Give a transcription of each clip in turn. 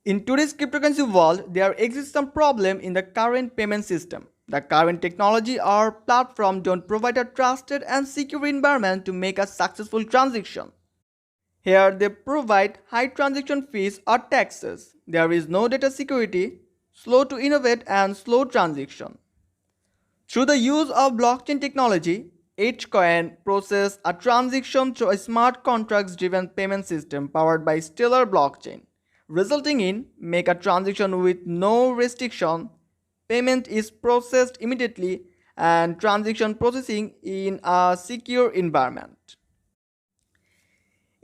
In today's cryptocurrency world, there exists some problem in the current payment system. The current technology or platform don't provide a trusted and secure environment to make a successful transaction. Here they provide high transaction fees or taxes. There is no data security, slow to innovate and slow transaction. Through the use of blockchain technology, Hcoin process a transaction through a smart contracts driven payment system powered by Stellar blockchain, resulting in make a transaction with no restriction. Payment is processed immediately and transaction processing in a secure environment.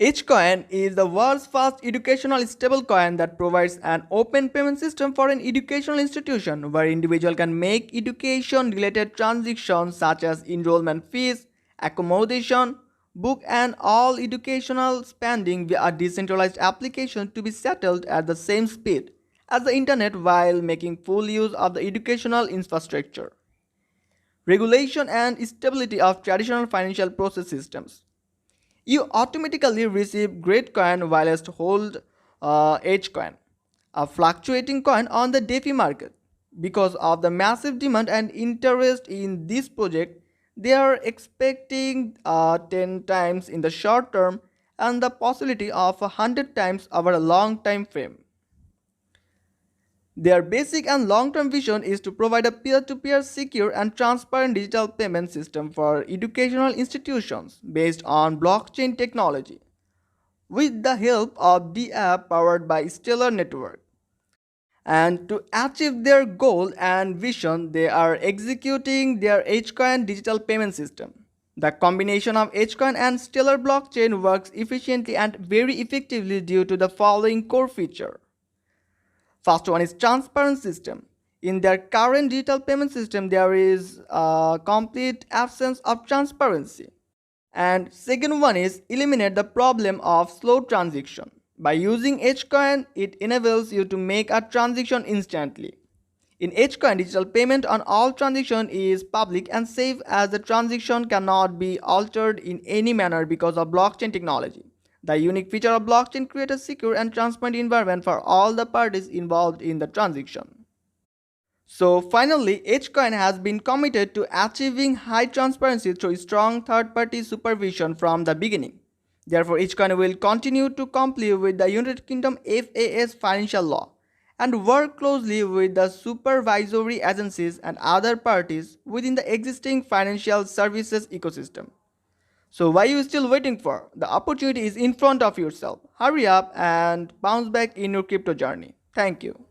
Hcoin is the world's first educational stablecoin that provides an open payment system for an educational institution where individuals can make education related transactions such as enrollment fees, accommodation, book and all educational spending via a decentralized application to be settled at the same speed as the internet while making full use of the educational infrastructure. Regulation and stability of traditional financial process systems. You automatically receive great coin whilst hold H coin, a fluctuating coin on the DeFi market. Because of the massive demand and interest in this project, they are expecting 10 times in the short term and the possibility of 100 times over a long time frame. Their basic and long-term vision is to provide a peer-to-peer secure and transparent digital payment system for educational institutions based on blockchain technology with the help of the app powered by Stellar Network. And to achieve their goal and vision, they are executing their Hcoin digital payment system. The combination of Hcoin and Stellar blockchain works efficiently and very effectively due to the following core feature. First one is transparent system. In their current digital payment system, there is a complete absence of transparency. And second one is eliminate the problem of slow transaction. By using Hcoin, it enables you to make a transaction instantly. In Hcoin, digital payment on all transaction is public and safe as the transaction cannot be altered in any manner because of blockchain technology. The unique feature of blockchain creates a secure and transparent environment for all the parties involved in the transaction. So finally, Hcoin has been committed to achieving high transparency through strong third-party supervision from the beginning. Therefore, Hcoin will continue to comply with the United Kingdom FAS financial law and work closely with the supervisory agencies and other parties within the existing financial services ecosystem. So why are you still waiting for? The opportunity is in front of yourself. Hurry up and bounce back in your crypto journey. Thank you.